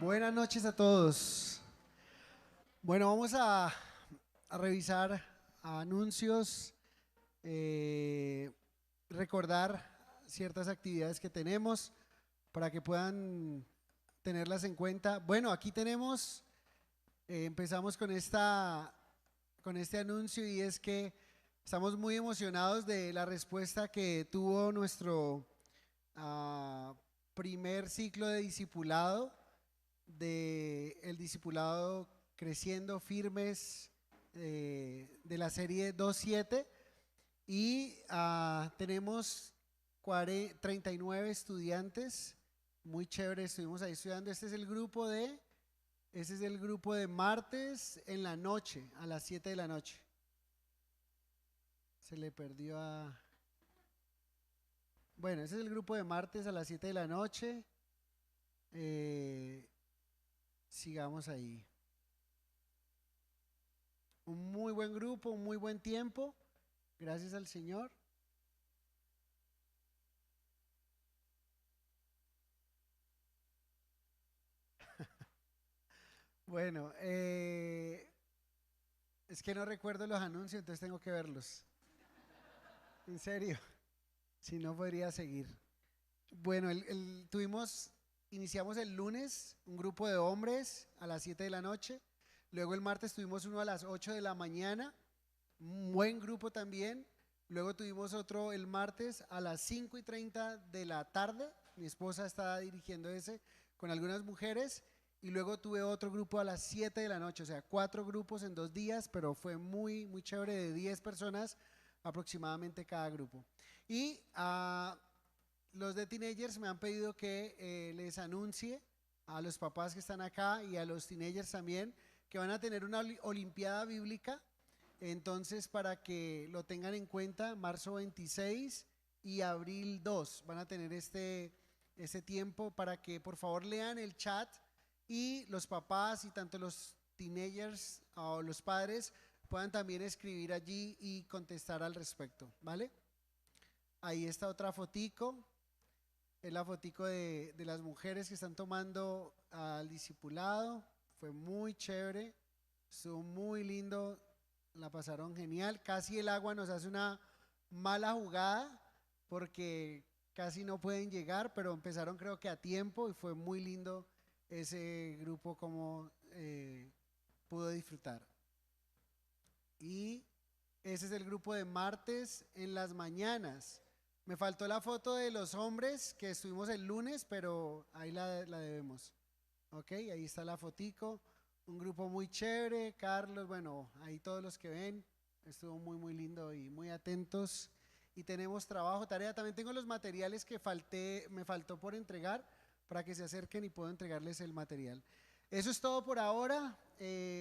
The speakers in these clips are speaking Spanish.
Buenas noches a todos. Bueno, vamos a revisar anuncios, eh, recordar ciertas actividades que tenemos para que puedan tenerlas en cuenta. Bueno, aquí tenemos, empezamos con este anuncio y es que estamos muy emocionados de la respuesta que tuvo nuestro ah, primer ciclo de discipulado de el discipulado Creciendo Firmes de la serie 2.7 y tenemos 39 estudiantes, muy chévere, estuvimos ahí estudiando. Este es el grupo de martes en la noche, a las 7 de la noche. Se le perdió a... Bueno, ese es el grupo de martes a las 7 de la noche. Eh, sigamos ahí. Un muy buen grupo, un muy buen tiempo. Gracias al Señor. Bueno, es que no recuerdo los anuncios, entonces tengo que verlos. En serio, si no podría seguir. Bueno, iniciamos el lunes un grupo de hombres a las 7 de la noche. Luego el martes tuvimos uno a las 8 de la mañana. Un buen grupo también. Luego tuvimos otro el martes a las 5:30 de la tarde. Mi esposa estaba dirigiendo ese con algunas mujeres. Y luego tuve otro grupo a las 7 de la noche, o sea, 4 grupos en 2 días, pero fue muy, muy chévere, de 10 personas aproximadamente cada grupo. Y los de teenagers me han pedido que les anuncie a los papás que están acá y a los teenagers también que van a tener una olimpiada bíblica. Entonces, para que lo tengan en cuenta, marzo 26 y abril 2 van a tener este tiempo para que por favor lean el chat y los papás y tanto los teenagers o los padres puedan también escribir allí y contestar al respecto, ¿vale? Ahí está otra fotico, es la fotico de las mujeres que están tomando al discipulado, fue muy chévere, estuvo muy lindo, la pasaron genial, casi el agua nos hace una mala jugada porque casi no pueden llegar, pero empezaron creo que a tiempo y fue muy lindo ese grupo como pudo disfrutar. Y ese es el grupo de martes en las mañanas. Me faltó la foto de los hombres que estuvimos el lunes, pero ahí la debemos. Ok, ahí está la fotico. Un grupo muy chévere, Carlos, bueno, ahí todos los que ven, estuvo muy, muy lindo y muy atentos. Y tenemos trabajo, tarea. También tengo los materiales que me faltó por entregar para que se acerquen y puedo entregarles el material. Eso es todo por ahora.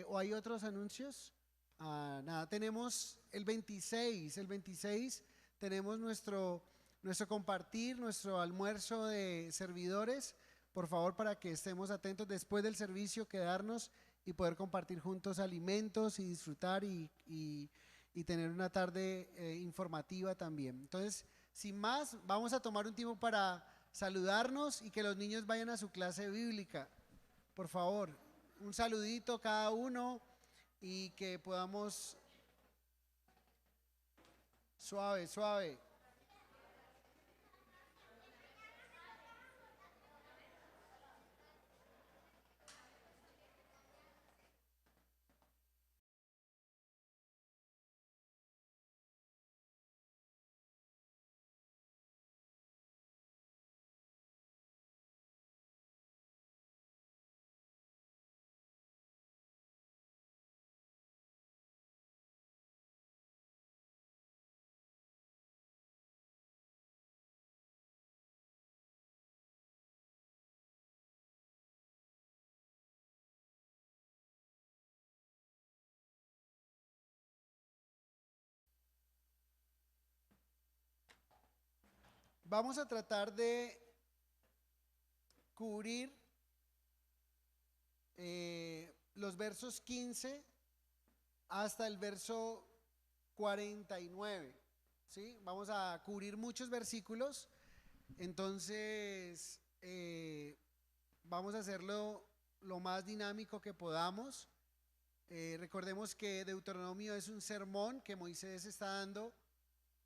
¿O hay otros anuncios? Nada, tenemos el 26 tenemos nuestro compartir, nuestro almuerzo de servidores. Por favor, para que estemos atentos después del servicio, quedarnos y poder compartir juntos alimentos y disfrutar y tener una tarde informativa también. Entonces, sin más, vamos a tomar un tiempo para saludarnos y que los niños vayan a su clase bíblica. Por favor, un saludito cada uno y que podamos suave, suave. Vamos a tratar de cubrir los versos 15 hasta el verso 49. ¿Sí? Vamos a cubrir muchos versículos, entonces vamos a hacerlo lo más dinámico que podamos. Recordemos que Deuteronomio es un sermón que Moisés está dando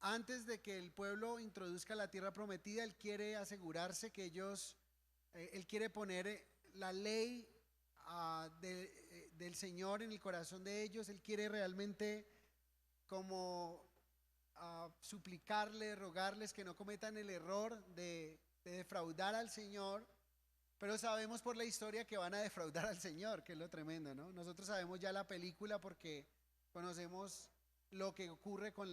antes de que el pueblo introduzca la tierra prometida. Él quiere asegurarse que él quiere poner la ley del Señor en el corazón de ellos. Él quiere realmente como suplicarle, rogarles que no cometan el error de defraudar al Señor. Pero sabemos por la historia que van a defraudar al Señor, que es lo tremendo, ¿no? Nosotros sabemos ya la película porque conocemos lo que ocurre con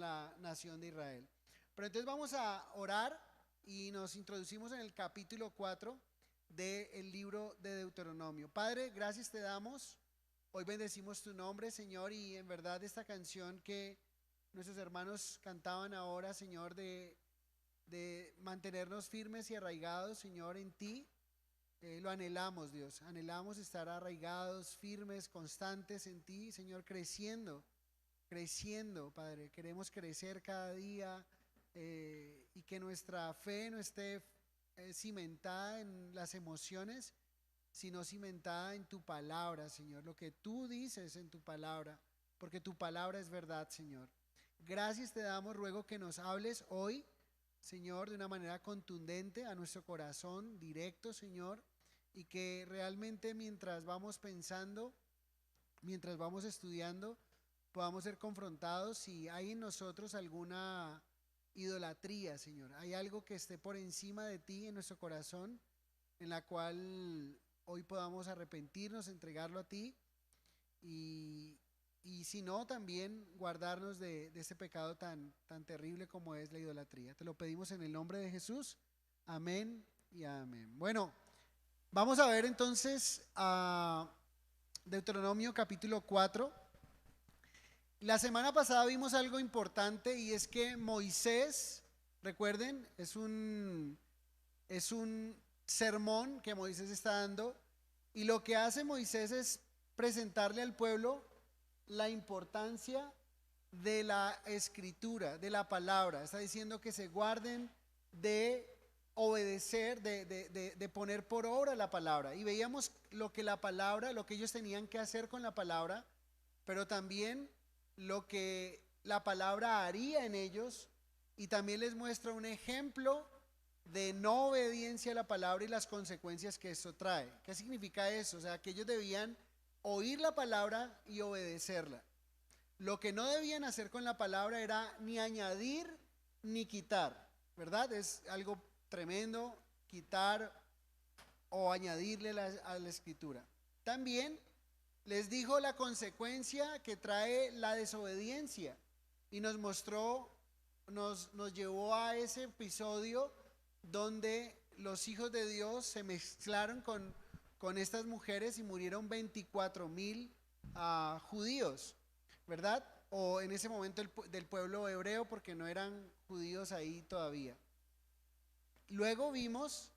la nación de Israel. Pero entonces vamos a orar y nos introducimos en el capítulo 4 del libro de Deuteronomio. Padre, gracias te damos. Hoy bendecimos tu nombre, Señor, y en verdad esta canción que nuestros hermanos cantaban ahora, Señor, de mantenernos firmes y arraigados, Señor, en ti. Lo anhelamos, Dios, anhelamos estar arraigados, firmes, constantes en ti, Señor, creciendo, Padre, queremos crecer cada día y que nuestra fe no esté cimentada en las emociones, sino cimentada en tu palabra, Señor, lo que tú dices en tu palabra, porque tu palabra es verdad, Señor. Gracias te damos, ruego que nos hables hoy, Señor, de una manera contundente a nuestro corazón, directo, Señor, y que realmente mientras vamos pensando, mientras vamos estudiando, podamos ser confrontados si hay en nosotros alguna idolatría, Señor. Hay algo que esté por encima de ti en nuestro corazón, en la cual hoy podamos arrepentirnos, entregarlo a ti y si no, también guardarnos de ese pecado tan terrible como es la idolatría. Te lo pedimos en el nombre de Jesús. Amén y amén. Bueno, vamos a ver entonces a Deuteronomio capítulo 4. La semana pasada vimos algo importante y es que Moisés, recuerden, es un sermón que Moisés está dando y lo que hace Moisés es presentarle al pueblo la importancia de la escritura, de la palabra. Está diciendo que se guarden de obedecer, de poner por obra la palabra. Y veíamos lo que la palabra, lo que ellos tenían que hacer con la palabra, pero también lo que la palabra haría en ellos, y también les muestra un ejemplo de no obediencia a la palabra y las consecuencias que esto trae. ¿Qué significa eso? O sea, que ellos debían oír la palabra y obedecerla. Lo que no debían hacer con la palabra era ni añadir ni quitar, ¿verdad? Es algo tremendo quitar o añadirle a la escritura. También les dijo la consecuencia que trae la desobediencia y nos mostró, nos llevó a ese episodio donde los hijos de Dios se mezclaron con estas mujeres y murieron 24,000 judíos, ¿verdad? O en ese momento del pueblo hebreo, porque no eran judíos ahí todavía. Luego vimos,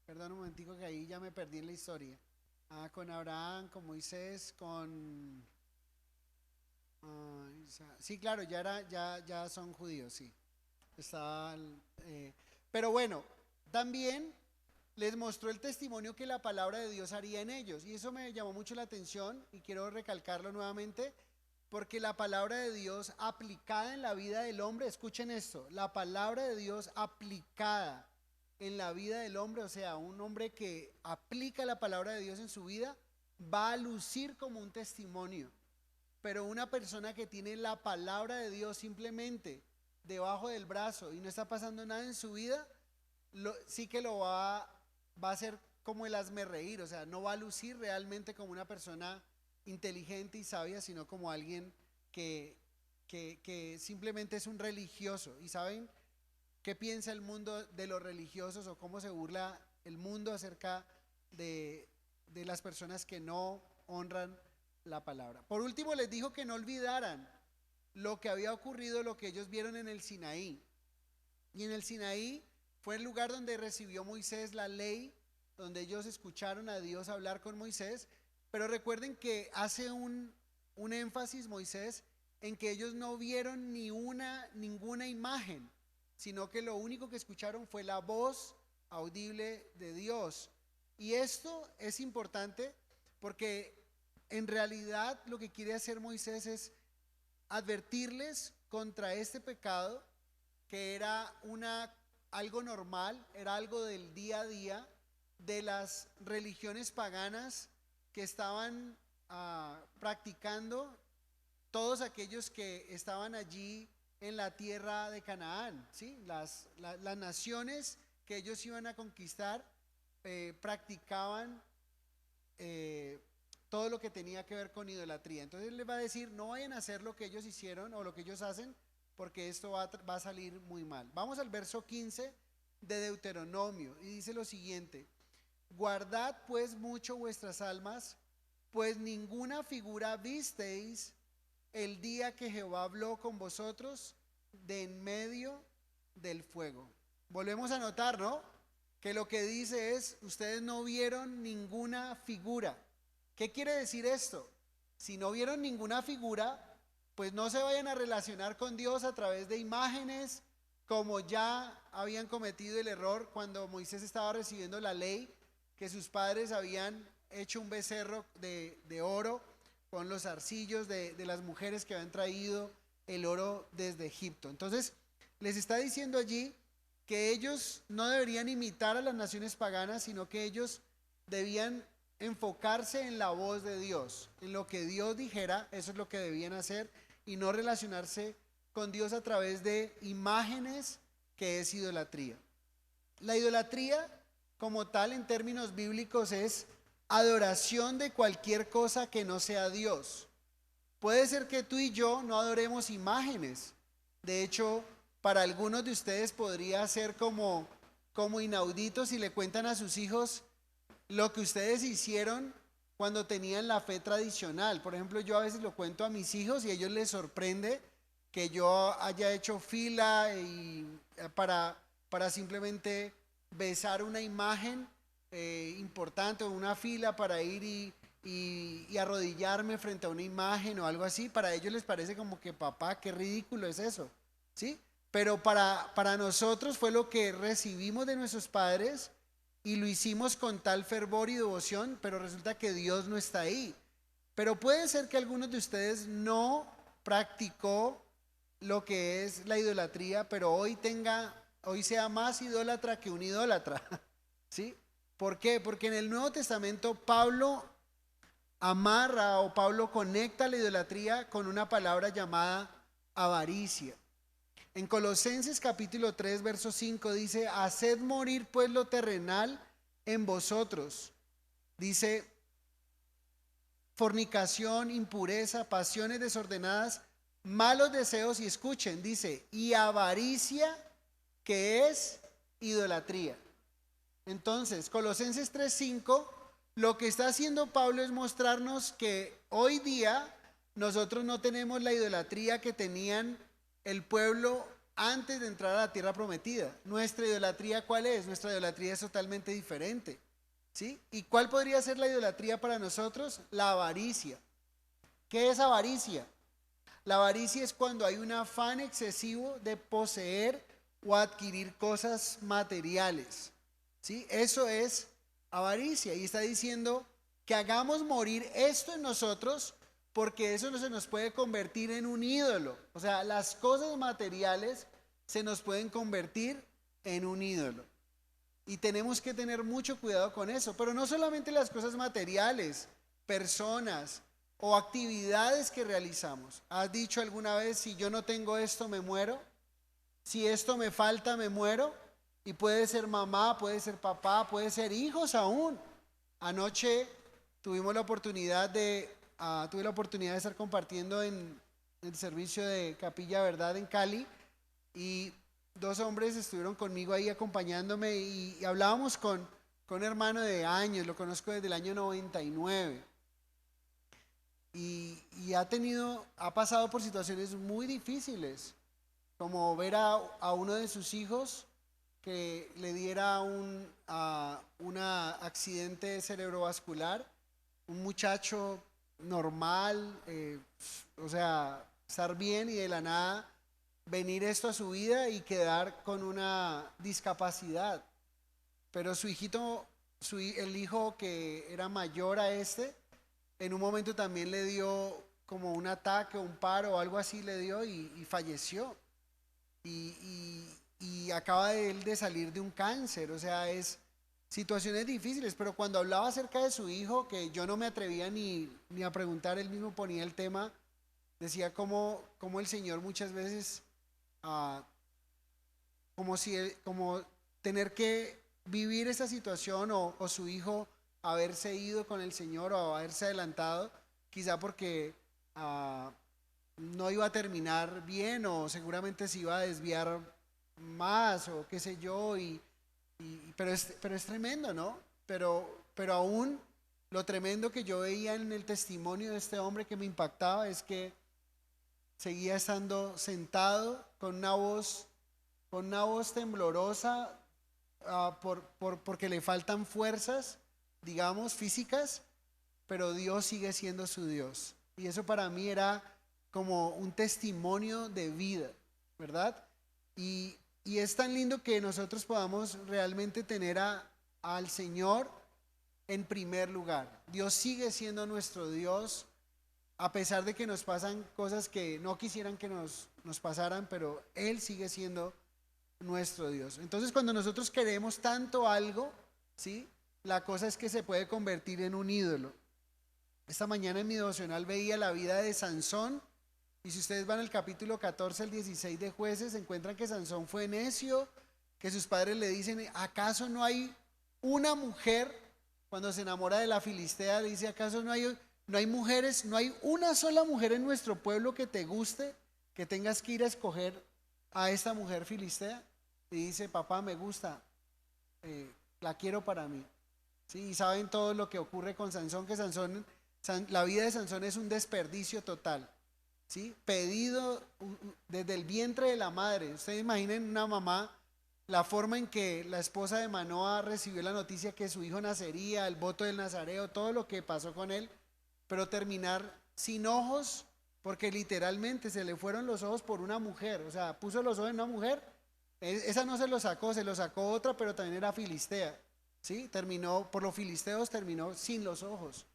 perdón un momentico que ahí ya me perdí en la historia. Con Abraham, con Moisés, sí, claro, ya son judíos, sí. Pero bueno, también les mostró el testimonio que la palabra de Dios haría en ellos. Y eso me llamó mucho la atención y quiero recalcarlo nuevamente, porque la palabra de Dios aplicada en la vida del hombre, escuchen esto, la palabra de Dios aplicada en la vida del hombre, o sea, un hombre que aplica la palabra de Dios en su vida, va a lucir como un testimonio. Pero una persona que tiene la palabra de Dios simplemente debajo del brazo y no está pasando nada en su vida, sí que lo va a hacer como el hazmerreír, o sea, no va a lucir realmente como una persona inteligente y sabia, sino como alguien que simplemente es un religioso. ¿Y saben qué piensa el mundo de los religiosos o cómo se burla el mundo acerca de las personas que no honran la palabra? Por último, les dijo que no olvidaran lo que había ocurrido, lo que ellos vieron en el Sinaí. Y en el Sinaí fue el lugar donde recibió Moisés la ley, donde ellos escucharon a Dios hablar con Moisés. Pero recuerden que hace un énfasis Moisés en que ellos no vieron ninguna imagen, sino que lo único que escucharon fue la voz audible de Dios. Y esto es importante porque en realidad lo que quiere hacer Moisés es advertirles contra este pecado que era algo normal, era algo del día a día de las religiones paganas que estaban practicando todos aquellos que estaban allí en la tierra de Canaán, ¿sí? Las naciones que ellos iban a conquistar practicaban todo lo que tenía que ver con idolatría. Entonces él les va a decir, no vayan a hacer lo que ellos hicieron o lo que ellos hacen, porque esto va a salir muy mal. Vamos al verso 15 de Deuteronomio y dice lo siguiente: guardad pues mucho vuestras almas, pues ninguna figura visteis el día que Jehová habló con vosotros de en medio del fuego. Volvemos a notar, ¿no? Que lo que dice es, ustedes no vieron ninguna figura. ¿Qué quiere decir esto? Si no vieron ninguna figura, pues no se vayan a relacionar con Dios a través de imágenes, como ya habían cometido el error cuando Moisés estaba recibiendo la ley, que sus padres habían hecho un becerro de oro con los arcillos de las mujeres que habían traído el oro desde Egipto. Entonces les está diciendo allí que ellos no deberían imitar a las naciones paganas, sino que ellos debían enfocarse en la voz de Dios, en lo que Dios dijera. Eso es lo que debían hacer, y no relacionarse con Dios a través de imágenes, que es idolatría. La idolatría como tal en términos bíblicos es adoración de cualquier cosa que no sea Dios. Puede ser que tú y yo no adoremos imágenes. De hecho, para algunos de ustedes podría ser como inaudito si le cuentan a sus hijos lo que ustedes hicieron cuando tenían la fe tradicional. Por ejemplo, yo a veces lo cuento a mis hijos y a ellos les sorprende que yo haya hecho fila para simplemente besar una imagen importante, o una fila para ir y arrodillarme frente a una imagen o algo así. Para ellos les parece como que, papá, qué ridículo es eso, ¿sí? Pero para nosotros fue lo que recibimos de nuestros padres y lo hicimos con tal fervor y devoción, pero resulta que Dios no está ahí. Pero puede ser que algunos de ustedes no practicó lo que es la idolatría, pero hoy sea más idólatra que un idólatra, ¿sí? ¿Por qué? Porque en el Nuevo Testamento Pablo amarra, o Pablo conecta la idolatría con una palabra llamada avaricia. En Colosenses capítulo 3 verso 5 dice: haced morir pues lo terrenal en vosotros. Dice: fornicación, impureza, pasiones desordenadas, malos deseos, y escuchen, dice, y avaricia, que es idolatría. Entonces, Colosenses 3:5, lo que está haciendo Pablo es mostrarnos que hoy día nosotros no tenemos la idolatría que tenían el pueblo antes de entrar a la tierra prometida. Nuestra idolatría, ¿cuál es? Nuestra idolatría es totalmente diferente, ¿sí? ¿Y cuál podría ser la idolatría para nosotros? La avaricia. ¿Qué es avaricia? La avaricia es cuando hay un afán excesivo de poseer o adquirir cosas materiales, ¿sí? Eso es avaricia, y está diciendo que hagamos morir esto en nosotros, porque eso no se nos puede convertir en un ídolo. O sea, las cosas materiales se nos pueden convertir en un ídolo, y tenemos que tener mucho cuidado con eso. Pero no solamente las cosas materiales, personas o actividades que realizamos. ¿Has dicho alguna vez: si yo no tengo esto, me muero? Si esto me falta, me muero. Y puede ser mamá, puede ser papá, puede ser hijos aún. Anoche tuve la oportunidad de estar compartiendo en el servicio de Capilla Verdad en Cali, y dos hombres estuvieron conmigo ahí acompañándome, y hablábamos con un hermano de años, lo conozco desde el año 99, y ha pasado por situaciones muy difíciles, como ver a uno de sus hijos que le diera un accidente cerebrovascular, un muchacho normal, o sea, estar bien, y de la nada venir esto a su vida y quedar con una discapacidad. Pero su hijito el hijo que era mayor a este, en un momento también le dio como un ataque, un paro o algo así le dio y falleció. Y acaba de él de salir de un cáncer, o sea, es situaciones difíciles, pero cuando hablaba acerca de su hijo, que yo no me atrevía ni a preguntar, él mismo ponía el tema, decía como el Señor muchas veces, ah, como tener que vivir esa situación o su hijo haberse ido con el Señor o haberse adelantado, quizá porque no iba a terminar bien o seguramente se iba a desviar más o qué sé yo, pero es tremendo, ¿no? Pero aún lo tremendo que yo veía en el testimonio de este hombre que me impactaba es que seguía estando sentado con una voz temblorosa, porque le faltan fuerzas, digamos, físicas, pero Dios sigue siendo su Dios. Y eso para mí era como un testimonio de vida, ¿verdad? Y es tan lindo que nosotros podamos realmente tener al Señor en primer lugar. Dios sigue siendo nuestro Dios, a pesar de que nos pasan cosas que no quisieran que nos pasaran, pero Él sigue siendo nuestro Dios. Entonces, cuando nosotros queremos tanto algo, ¿sí? La cosa es que se puede convertir en un ídolo. Esta mañana en mi devocional veía la vida de Sansón, y si ustedes van al capítulo 14 al 16 de Jueces, encuentran que Sansón fue necio, que sus padres le dicen, ¿acaso no hay una mujer? Cuando se enamora de la filistea, dice, ¿acaso no hay mujeres, no hay una sola mujer en nuestro pueblo que te guste, que tengas que ir a escoger a esta mujer filistea? Y dice, papá, me gusta, la quiero para mí. ¿Sí? Y saben todo lo que ocurre con Sansón, que la vida de Sansón es un desperdicio total. ¿Sí? Pedido desde el vientre de la madre. Ustedes imaginen una mamá, la forma en que la esposa de Manoa recibió la noticia que su hijo nacería, el voto del nazareo, todo lo que pasó con él, pero terminar sin ojos, porque literalmente se le fueron los ojos por una mujer. O sea, puso los ojos en una mujer, esa no se lo sacó otra, pero también era filistea. ¿Sí? Terminó, por los filisteos terminó sin los ojos.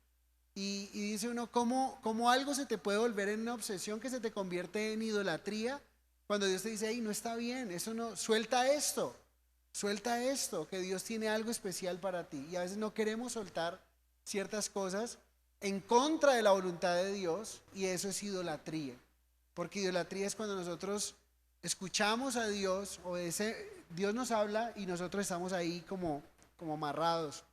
Y dice uno, ¿cómo algo se te puede volver en una obsesión que se te convierte en idolatría? Cuando Dios te dice, hey, no está bien, eso no, suelta esto, que Dios tiene algo especial para ti. Y a veces no queremos soltar ciertas cosas en contra de la voluntad de Dios, y eso es idolatría. Porque idolatría es cuando nosotros escuchamos a Dios, Dios nos habla y nosotros estamos ahí como amarrados.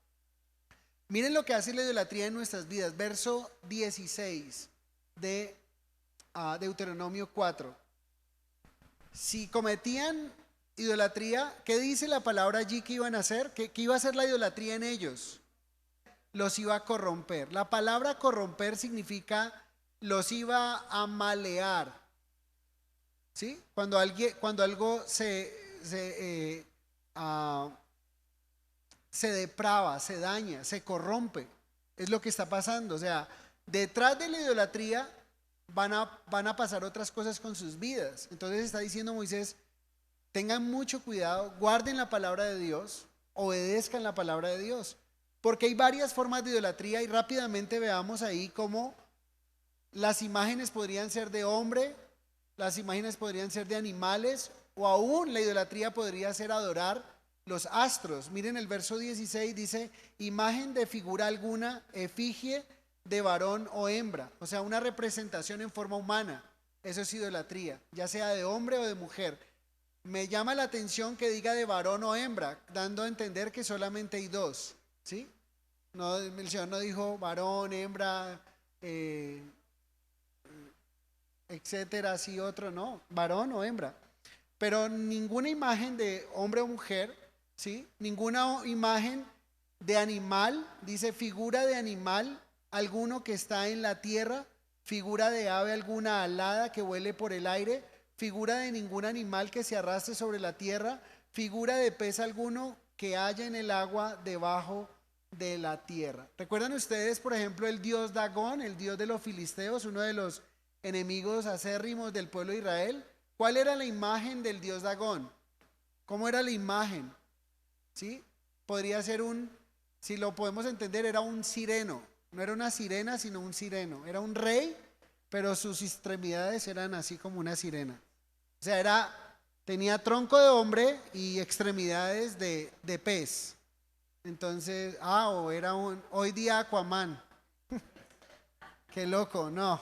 Miren lo que hace la idolatría en nuestras vidas. Verso 16 de Deuteronomio 4. Si cometían idolatría, ¿qué dice la palabra allí que iban a hacer? ¿Qué iba a hacer la idolatría en ellos? Los iba a corromper. La palabra corromper significa los iba a malear. ¿Sí? Cuando algo se deprava, se daña, se corrompe. Es lo que está pasando. O sea, detrás de la idolatría van a pasar otras cosas con sus vidas. Entonces está diciendo Moisés, tengan mucho cuidado, guarden la palabra de Dios, obedezcan la palabra de Dios. Porque hay varias formas de idolatría y rápidamente veamos ahí cómo las imágenes podrían ser de hombre, las imágenes podrían ser de animales, o aún la idolatría podría ser adorar los astros. Miren el verso 16, dice, imagen de figura alguna, efigie de varón o hembra. O sea, una representación en forma humana. Eso es idolatría, ya sea de hombre o de mujer. Me llama la atención que diga de varón o hembra, dando a entender que solamente hay dos. ¿Sí? No, el Señor no dijo varón, hembra, etcétera, así otro, no, varón o hembra. Pero ninguna imagen de hombre o mujer, ¿sí? Ninguna imagen de animal, dice figura de animal alguno que está en la tierra, figura de ave alguna alada que vuele por el aire, figura de ningún animal que se arrastre sobre la tierra, figura de pez alguno que haya en el agua debajo de la tierra. ¿Recuerdan ustedes, por ejemplo, el dios Dagón, el dios de los filisteos, uno de los enemigos acérrimos del pueblo de Israel? ¿Cuál era la imagen del dios Dagón? ¿Cómo era la imagen? ¿Sí? Podría ser si lo podemos entender, era un sireno. No era una sirena, sino un sireno. Era un rey, pero sus extremidades eran así como una sirena. O sea, tenía tronco de hombre y extremidades de pez. Entonces, o era hoy día Aquaman. Qué loco, no. O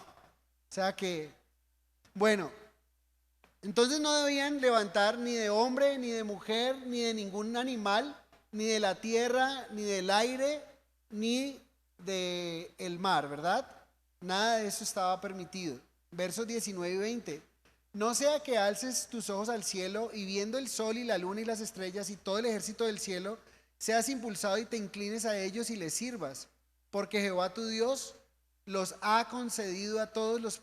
sea que, bueno, entonces no debían levantar ni de hombre, ni de mujer, ni de ningún animal, ni de la tierra, ni del aire, ni del mar, ¿verdad? Nada de eso estaba permitido. Versos 19 y 20. No sea que alces tus ojos al cielo y viendo el sol y la luna y las estrellas y todo el ejército del cielo, seas impulsado y te inclines a ellos y les sirvas, porque Jehová tu Dios los ha concedido a todos los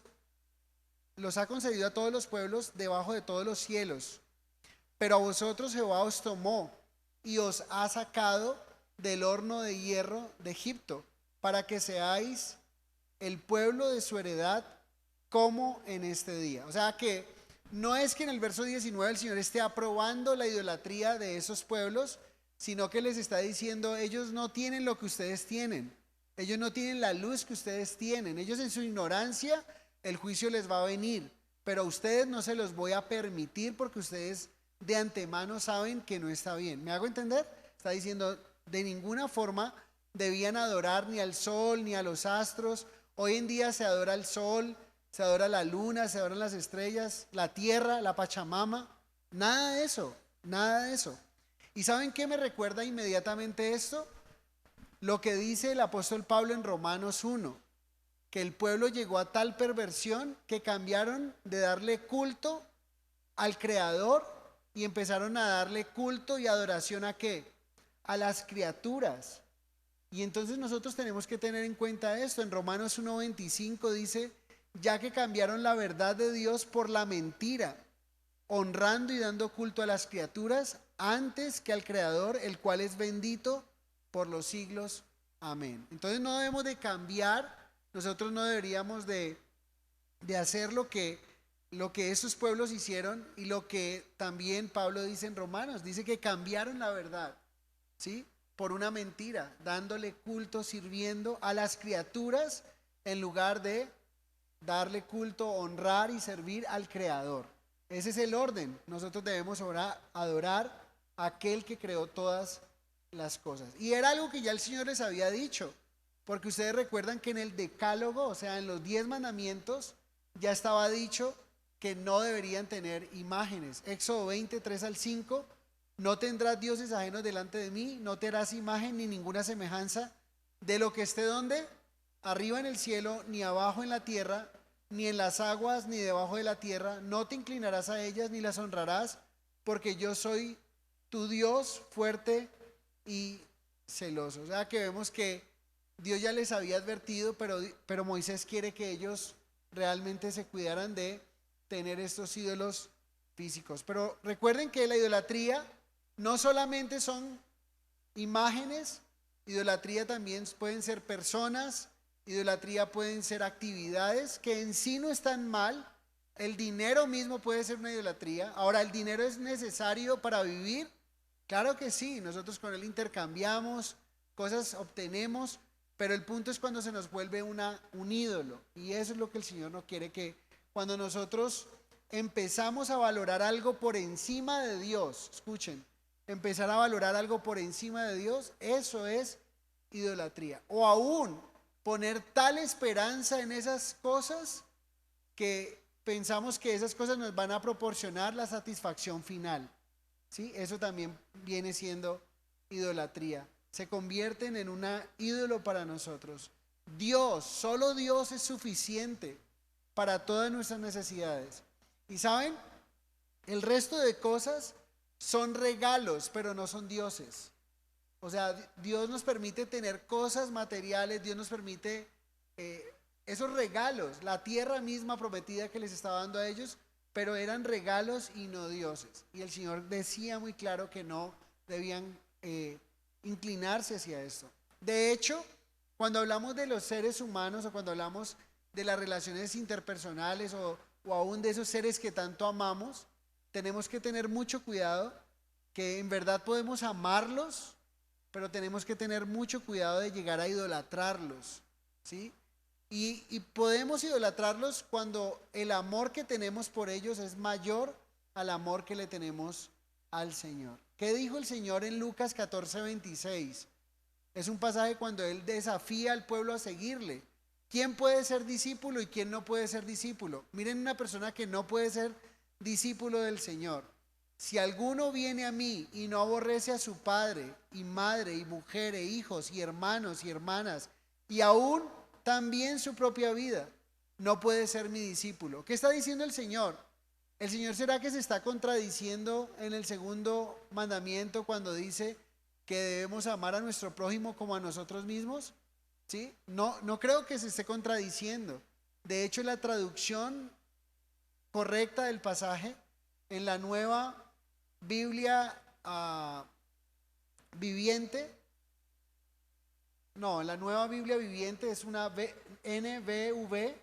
pueblos debajo de todos los cielos. Pero a vosotros Jehová os tomó y os ha sacado del horno de hierro de Egipto, para que seáis el pueblo de su heredad como en este día. O sea que no es que en el verso 19 el Señor esté aprobando la idolatría de esos pueblos, sino que les está diciendo, ellos no tienen lo que ustedes tienen, ellos no tienen la luz que ustedes tienen, ellos en su ignorancia el juicio les va a venir, pero a ustedes no se los voy a permitir porque ustedes de antemano saben que no está bien. ¿Me hago entender? Está diciendo, de ninguna forma debían adorar ni al sol ni a los astros. Hoy en día se adora al sol, se adora la luna, se adoran las estrellas, la tierra, la Pachamama. Nada de eso, nada de eso. ¿Y saben qué me recuerda inmediatamente esto? Lo que dice el apóstol Pablo en Romanos 1, que el pueblo llegó a tal perversión que cambiaron de darle culto al Creador y empezaron a darle culto y adoración ¿a qué? A las criaturas. Y entonces nosotros tenemos que tener en cuenta esto. En Romanos 1:25 dice, ya que cambiaron la verdad de Dios por la mentira, honrando y dando culto a las criaturas antes que al Creador, el cual es bendito por los siglos. Amén. Entonces no debemos de cambiar, nosotros no deberíamos de hacer lo que esos pueblos hicieron y lo que también Pablo dice en Romanos, dice que cambiaron la verdad, ¿sí? Por una mentira, dándole culto, sirviendo a las criaturas en lugar de darle culto, honrar y servir al Creador. Ese es el orden. Nosotros debemos adorar a aquel que creó todas las cosas. Y era algo que ya el Señor les había dicho, porque ustedes recuerdan que en el Decálogo, o sea, en los 10 mandamientos, ya estaba dicho que no deberían tener imágenes. Éxodo 20:3-5, no tendrás dioses ajenos delante de mí, no te harás imagen ni ninguna semejanza de lo que esté donde, arriba en el cielo, ni abajo en la tierra, ni en las aguas, ni debajo de la tierra, no te inclinarás a ellas ni las honrarás, porque yo soy tu Dios fuerte y celoso. O sea que vemos que Dios ya les había advertido, pero Moisés quiere que ellos realmente se cuidaran de tener estos ídolos físicos. Pero recuerden que la idolatría no solamente son imágenes, idolatría también pueden ser personas, idolatría pueden ser actividades que en sí no están mal. El dinero mismo puede ser una idolatría. Ahora, ¿el dinero es necesario para vivir? Claro que sí, nosotros con él intercambiamos, cosas obtenemos, pero el punto es cuando se nos vuelve un ídolo. Y eso es lo que el Señor no quiere, que cuando nosotros empezamos a valorar algo por encima de Dios, escuchen, empezar a valorar algo por encima de Dios, eso es idolatría. O aún poner tal esperanza en esas cosas que pensamos que esas cosas nos van a proporcionar la satisfacción final. ¿Sí? Eso también viene siendo idolatría. Se convierten en una ídolo para nosotros. Dios, solo Dios es suficiente para todas nuestras necesidades. Y saben, el resto de cosas son regalos, pero no son dioses. O sea, Dios nos permite tener cosas materiales, Dios nos permite esos regalos, la tierra misma prometida que les estaba dando a ellos, pero eran regalos y no dioses. Y el Señor decía muy claro que no debían inclinarse hacia esto. De hecho, cuando hablamos de los seres humanos o cuando hablamos de las relaciones interpersonales o aún de esos seres que tanto amamos, tenemos que tener mucho cuidado que en verdad podemos amarlos pero tenemos que tener mucho cuidado de llegar a idolatrarlos, ¿sí? Y podemos idolatrarlos cuando el amor que tenemos por ellos es mayor al amor que le tenemos al Señor. ¿Qué dijo el Señor en Lucas 14:26? Es un pasaje cuando Él desafía al pueblo a seguirle. ¿Quién puede ser discípulo y quién no puede ser discípulo? Miren una persona que no puede ser discípulo del Señor. Si alguno viene a mí y no aborrece a su padre y madre y mujer e hijos y hermanos y hermanas y aún también su propia vida, no puede ser mi discípulo. ¿Qué está diciendo el Señor? ¿El Señor será que se está contradiciendo en el segundo mandamiento cuando dice que debemos amar a nuestro prójimo como a nosotros mismos? ¿Sí? No creo que se esté contradiciendo. De hecho, la traducción correcta del pasaje en la nueva Biblia viviente, en la nueva Biblia viviente es una NBV,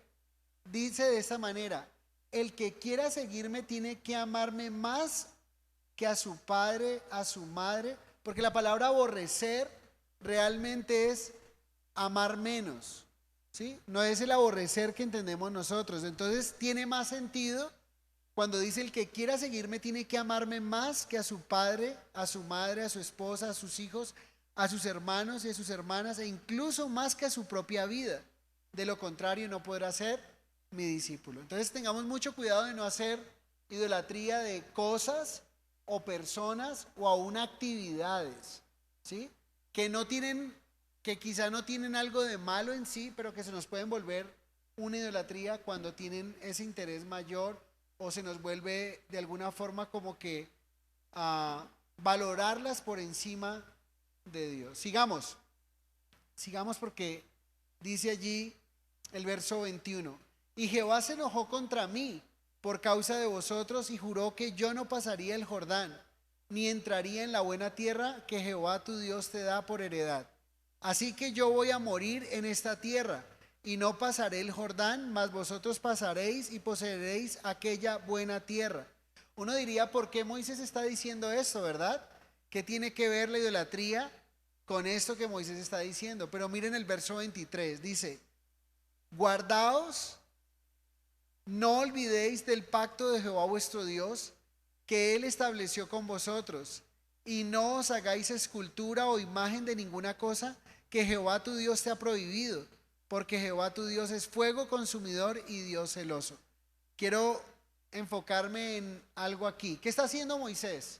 dice de esta manera: el que quiera seguirme tiene que amarme más que a su padre, a su madre, porque la palabra aborrecer realmente es amar menos, ¿sí? No es el aborrecer que entendemos nosotros. Entonces tiene más sentido cuando dice: el que quiera seguirme tiene que amarme más que a su padre, a su madre, a su esposa, a sus hijos, a sus hermanos y a sus hermanas, e incluso más que a su propia vida. De lo contrario, no podrá ser mi discípulo. Entonces tengamos mucho cuidado de no hacer idolatría de cosas o personas o aún actividades, ¿sí? Que quizá no tienen algo de malo en sí, pero que se nos pueden volver una idolatría cuando tienen ese interés mayor, o se nos vuelve de alguna forma como que valorarlas por encima de Dios. Sigamos porque dice allí el verso 21: y Jehová se enojó contra mí por causa de vosotros y juró que yo no pasaría el Jordán, ni entraría en la buena tierra que Jehová tu Dios te da por heredad. Así que yo voy a morir en esta tierra y no pasaré el Jordán, mas vosotros pasaréis y poseeréis aquella buena tierra. Uno diría: ¿por qué Moisés está diciendo esto, verdad? ¿Qué tiene que ver la idolatría con esto que Moisés está diciendo? Pero miren el verso 23, dice: guardaos, no olvidéis del pacto de Jehová vuestro Dios, que Él estableció con vosotros, y no os hagáis escultura o imagen de ninguna cosa que Jehová tu Dios te ha prohibido, porque Jehová tu Dios es fuego consumidor y Dios celoso. Quiero enfocarme en algo aquí. ¿Qué está haciendo Moisés?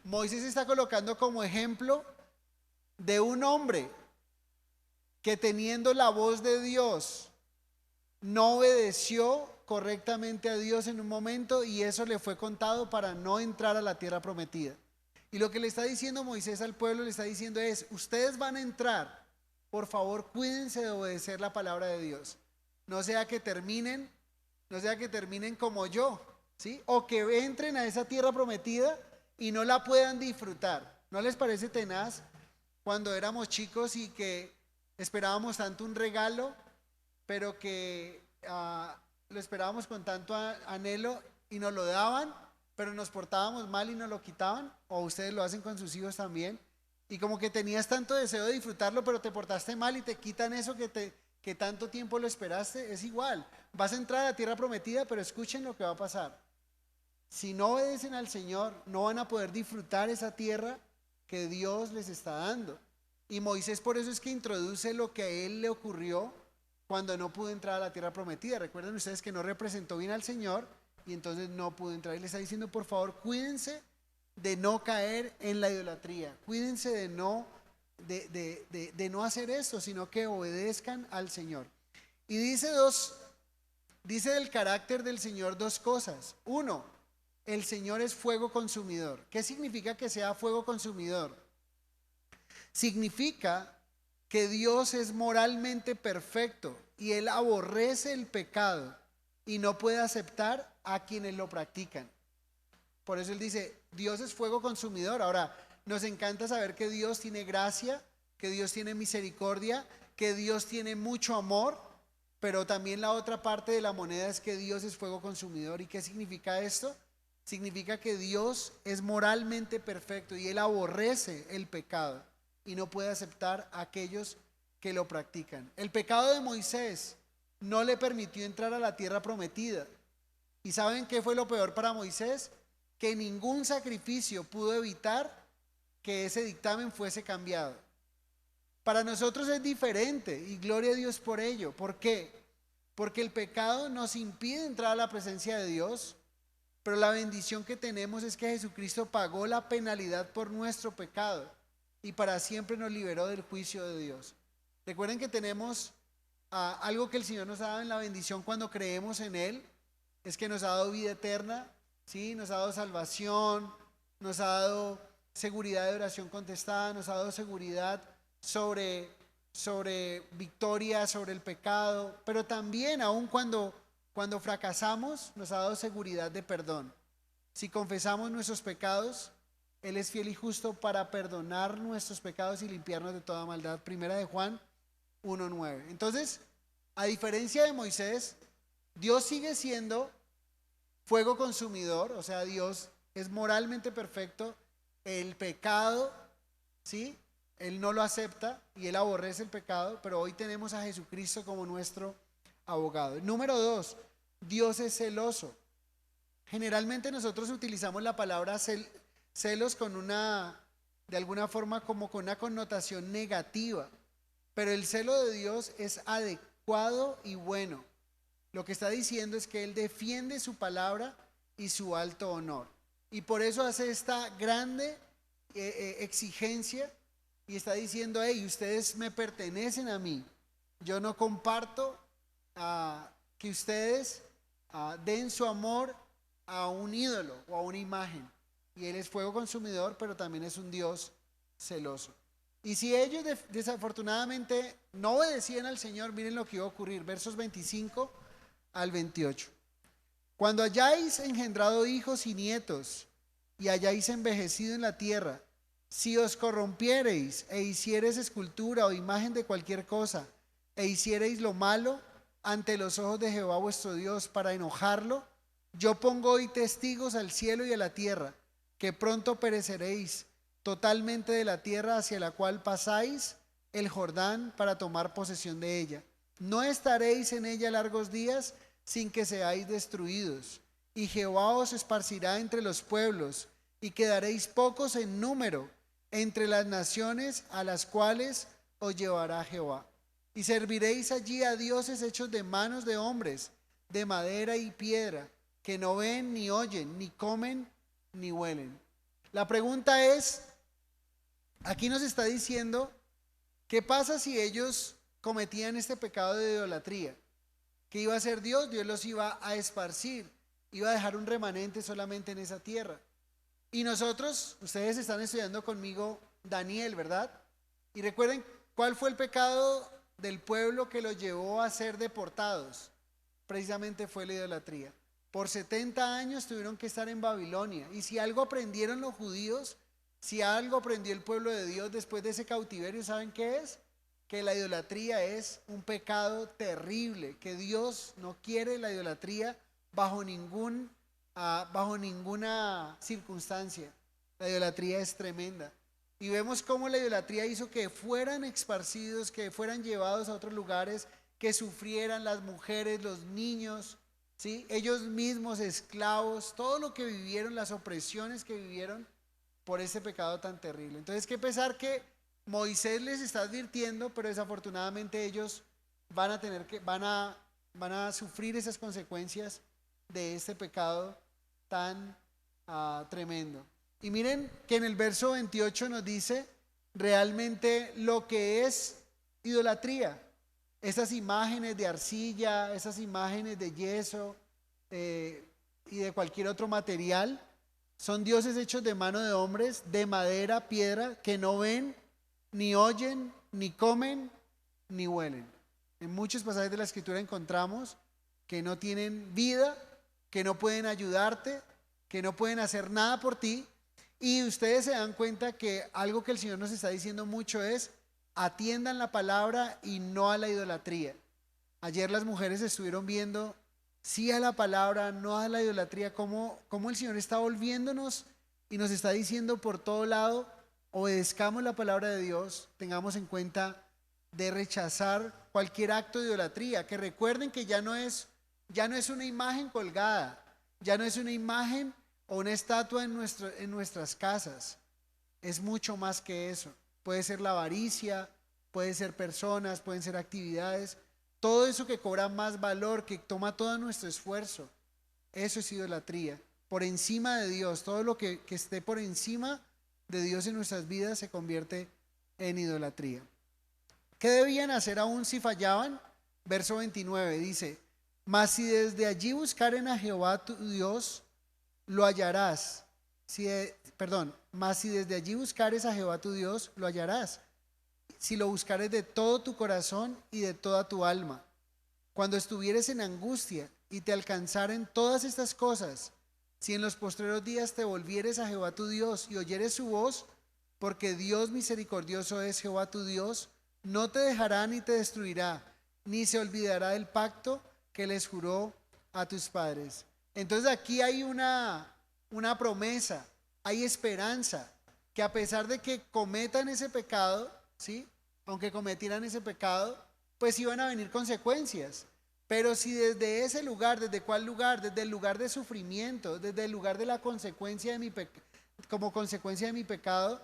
Moisés está colocando como ejemplo de un hombre que, teniendo la voz de Dios, no obedeció correctamente a Dios en un momento, y eso le fue contado para no entrar a la tierra prometida. Y lo que le está diciendo Moisés al pueblo, le está diciendo es: ustedes van a entrar, por favor cuídense de obedecer la palabra de Dios, no sea que terminen como yo, ¿sí? O que entren a esa tierra prometida y no la puedan disfrutar. ¿No les parece tenaz cuando éramos chicos y que esperábamos tanto un regalo, pero que lo esperábamos con tanto anhelo y nos lo daban, pero nos portábamos mal y nos lo quitaban? O ustedes lo hacen con sus hijos también, y como que tenías tanto deseo de disfrutarlo, pero te portaste mal y te quitan eso que tanto tiempo lo esperaste. Es igual, vas a entrar a la tierra prometida, pero escuchen lo que va a pasar. Si no obedecen al Señor, no van a poder disfrutar esa tierra que Dios les está dando. Y Moisés por eso es que introduce lo que a él le ocurrió cuando no pudo entrar a la tierra prometida. Recuerden ustedes que no representó bien al Señor y entonces no pudo entrar. Y le está diciendo: por favor, cuídense de no caer en la idolatría, cuídense de no hacer esto, sino que obedezcan al Señor. Y dice del carácter del Señor dos cosas. Uno, el Señor es fuego consumidor. ¿Qué significa que sea fuego consumidor? Significa que Dios es moralmente perfecto y Él aborrece el pecado y no puede aceptar a quienes lo practican. Por eso Él dice: Dios es fuego consumidor. Ahora, nos encanta saber que Dios tiene gracia, que Dios tiene misericordia, que Dios tiene mucho amor, pero también la otra parte de la moneda es que Dios es fuego consumidor. ¿Y qué significa esto? Significa que Dios es moralmente perfecto y Él aborrece el pecado y no puede aceptar a aquellos que lo practican. El pecado de Moisés no le permitió entrar a la tierra prometida. ¿Y saben qué fue lo peor para Moisés? Que ningún sacrificio pudo evitar que ese dictamen fuese cambiado. Para nosotros es diferente y gloria a Dios por ello. ¿Por qué? Porque el pecado nos impide entrar a la presencia de Dios, pero la bendición que tenemos es que Jesucristo pagó la penalidad por nuestro pecado y para siempre nos liberó del juicio de Dios. Recuerden que tenemos algo que el Señor nos ha dado en la bendición cuando creemos en Él, es que nos ha dado vida eterna, ¿sí? Nos ha dado salvación, nos ha dado seguridad de oración contestada, nos ha dado seguridad sobre victoria sobre el pecado, pero también aun cuando fracasamos nos ha dado seguridad de perdón. Si confesamos nuestros pecados, Él es fiel y justo para perdonar nuestros pecados y limpiarnos de toda maldad. Primera de Juan 1:9. Entonces, a diferencia de Moisés, Dios sigue siendo fuego consumidor, o sea, Dios es moralmente perfecto. El pecado, ¿sí? Él no lo acepta y Él aborrece el pecado, pero hoy tenemos a Jesucristo como nuestro abogado. Número 2, Dios es celoso. Generalmente nosotros utilizamos la palabra celos de alguna forma como con una connotación negativa, pero el celo de Dios es adecuado y bueno. Lo que está diciendo es que Él defiende su palabra y su alto honor. Y por eso hace esta grande exigencia y está diciendo: hey, ustedes me pertenecen a mí. Yo no comparto que ustedes den su amor a un ídolo o a una imagen. Y Él es fuego consumidor, pero también es un Dios celoso. Y si ellos desafortunadamente no obedecían al Señor, miren lo que iba a ocurrir. Versos 25 al 28. Cuando hayáis engendrado hijos y nietos y hayáis envejecido en la tierra, si os corrompiereis e hiciereis escultura o imagen de cualquier cosa, e hiciereis lo malo ante los ojos de Jehová vuestro Dios para enojarlo, yo pongo hoy testigos al cielo y a la tierra, que pronto pereceréis totalmente de la tierra hacia la cual pasáis el Jordán para tomar posesión de ella. No estaréis en ella largos días sin que seáis destruidos, y Jehová os esparcirá entre los pueblos, y quedaréis pocos en número entre las naciones a las cuales os llevará Jehová. Y serviréis allí a dioses hechos de manos de hombres, de madera y piedra, que no ven ni oyen, ni comen ni huelen. La pregunta es, aquí nos está diciendo, ¿qué pasa si ellos cometían este pecado de idolatría? ¿Qué iba a hacer Dios? Dios los iba a esparcir, iba a dejar un remanente solamente en esa tierra. Y nosotros, ustedes están estudiando conmigo Daniel, ¿verdad? Y recuerden, ¿cuál fue el pecado del pueblo que los llevó a ser deportados? Precisamente fue la idolatría. Por 70 años tuvieron que estar en Babilonia. Y si algo aprendieron los judíos, si algo aprendió el pueblo de Dios después de ese cautiverio, ¿saben qué es? Que la idolatría es un pecado terrible, que Dios no quiere la idolatría bajo ninguna circunstancia. La idolatría es tremenda. Y vemos cómo la idolatría hizo que fueran esparcidos, que fueran llevados a otros lugares, que sufrieran las mujeres, los niños, ¿sí? Ellos mismos esclavos, todo lo que vivieron, las opresiones que vivieron por ese pecado tan terrible. Entonces, qué pesar que Moisés les está advirtiendo, pero desafortunadamente ellos van a sufrir esas consecuencias de este pecado tan tremendo. Y miren que en el verso 28 nos dice realmente lo que es idolatría. Esas imágenes de arcilla, esas imágenes de yeso y de cualquier otro material, son dioses hechos de mano de hombres, de madera, piedra, que no ven, ni oyen, ni comen, ni huelen. En muchos pasajes de la Escritura encontramos que no tienen vida, que no pueden ayudarte, que no pueden hacer nada por ti. Y ustedes se dan cuenta que algo que el Señor nos está diciendo mucho es: atiendan la palabra y no a la idolatría. Ayer las mujeres estuvieron viendo sí a la palabra, no a la idolatría, cómo el Señor está volviéndonos y nos está diciendo por todo lado obedezcamos la palabra de Dios, tengamos en cuenta de rechazar cualquier acto de idolatría, que recuerden que ya no es una imagen colgada, ya no es una imagen o una estatua en nuestras casas, es mucho más que eso. Puede ser la avaricia, puede ser personas, pueden ser actividades, todo eso que cobra más valor, que toma todo nuestro esfuerzo, eso es idolatría. Por encima de Dios, todo lo que esté por encima de Dios en nuestras vidas se convierte en idolatría. ¿Qué debían hacer aún si fallaban? Verso 29 dice: mas si desde allí buscaren a Jehová tu Dios, lo hallarás. Mas si desde allí buscares a Jehová tu Dios, lo hallarás. Si lo buscares de todo tu corazón y de toda tu alma. Cuando estuvieres en angustia y te alcanzaren todas estas cosas, si en los postreros días te volvieres a Jehová tu Dios y oyeres su voz, porque Dios misericordioso es Jehová tu Dios, no te dejará ni te destruirá, ni se olvidará del pacto que les juró a tus padres. Entonces aquí hay una promesa, hay esperanza, que a pesar de que cometan ese pecado, ¿sí? Aunque cometieran ese pecado, pues iban a venir consecuencias. Pero si desde ese lugar, ¿desde cuál lugar? Desde el lugar de sufrimiento, desde el lugar de la consecuencia de como consecuencia de mi pecado,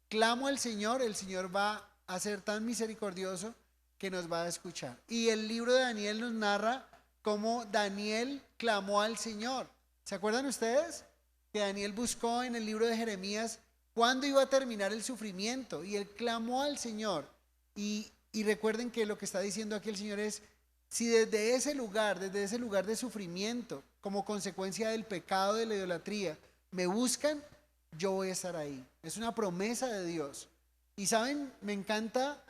clamo al Señor, el Señor va a ser tan misericordioso que nos va a escuchar. Y el libro de Daniel nos narra cómo Daniel clamó al Señor. ¿Se acuerdan ustedes? Que Daniel buscó en el libro de Jeremías cuándo iba a terminar el sufrimiento, y él clamó al Señor. Y recuerden que lo que está diciendo aquí el Señor es: si desde ese lugar de sufrimiento, como consecuencia del pecado de la idolatría, me buscan, yo voy a estar ahí. Es una promesa de Dios. Y saben, me encanta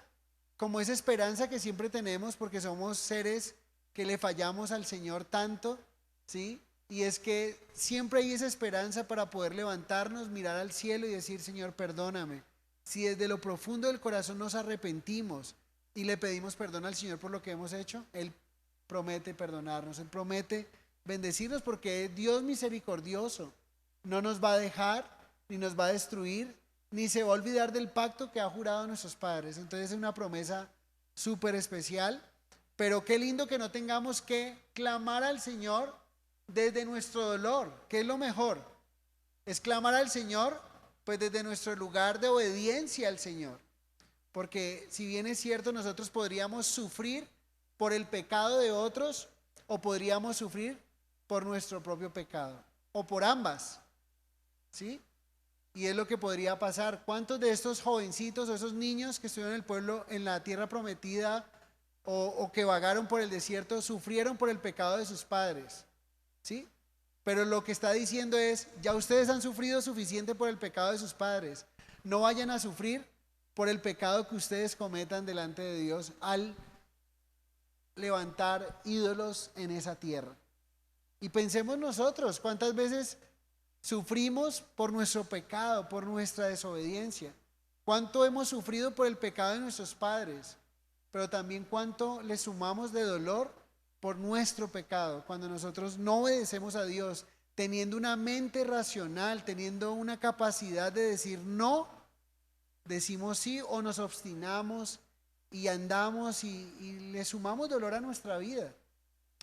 como esa esperanza que siempre tenemos, porque somos seres que le fallamos al Señor tanto, ¿sí? Y es que siempre hay esa esperanza para poder levantarnos, mirar al cielo y decir: Señor, perdóname. Si desde lo profundo del corazón nos arrepentimos y le pedimos perdón al Señor por lo que hemos hecho, Él promete perdonarnos, Él promete bendecirnos, porque es Dios misericordioso. No nos va a dejar, ni nos va a destruir, ni se va a olvidar del pacto que ha jurado a nuestros padres. Entonces es una promesa súper especial. Pero qué lindo que no tengamos que clamar al Señor desde nuestro dolor, que es lo mejor. Es clamar al Señor pues desde nuestro lugar de obediencia al Señor. Porque si bien es cierto, nosotros podríamos sufrir por el pecado de otros, o podríamos sufrir por nuestro propio pecado, o por ambas, ¿sí? Y es lo que podría pasar. ¿Cuántos de estos jovencitos o esos niños que estuvieron en el pueblo, en la tierra prometida, o que vagaron por el desierto, sufrieron por el pecado de sus padres? ¿Sí? Pero lo que está diciendo es: ya ustedes han sufrido suficiente por el pecado de sus padres, no vayan a sufrir por el pecado que ustedes cometan delante de Dios al levantar ídolos en esa tierra. Y pensemos nosotros, ¿cuántas veces sufrimos por nuestro pecado, por nuestra desobediencia? ¿Cuánto hemos sufrido por el pecado de nuestros padres? Pero también cuánto le sumamos de dolor por nuestro pecado, cuando nosotros no obedecemos a Dios, teniendo una mente racional, teniendo una capacidad de decir no, decimos sí, o nos obstinamos y andamos y le sumamos dolor a nuestra vida.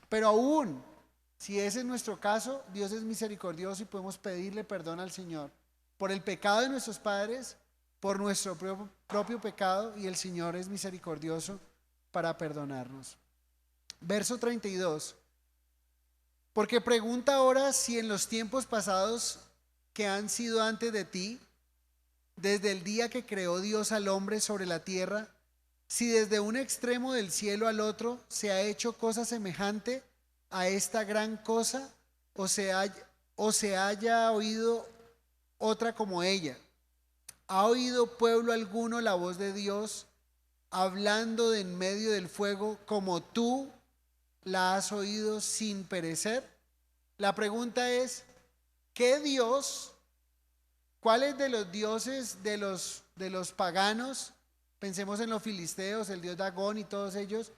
Pero aún, si ese es nuestro caso, Dios es misericordioso y podemos pedirle perdón al Señor por el pecado de nuestros padres, por nuestro propio pecado, y el Señor es misericordioso para perdonarnos. Verso 32. Porque pregunta ahora si en los tiempos pasados que han sido antes de ti, desde el día que creó Dios al hombre sobre la tierra, si desde un extremo del cielo al otro se ha hecho cosa semejante a esta gran cosa, o se haya oído otra como ella. ¿Ha oído pueblo alguno la voz de Dios hablando de en medio del fuego como tú la has oído sin perecer? La pregunta es: ¿qué Dios, cuáles de los dioses de los paganos, pensemos en los filisteos, el dios Dagón y todos ellos,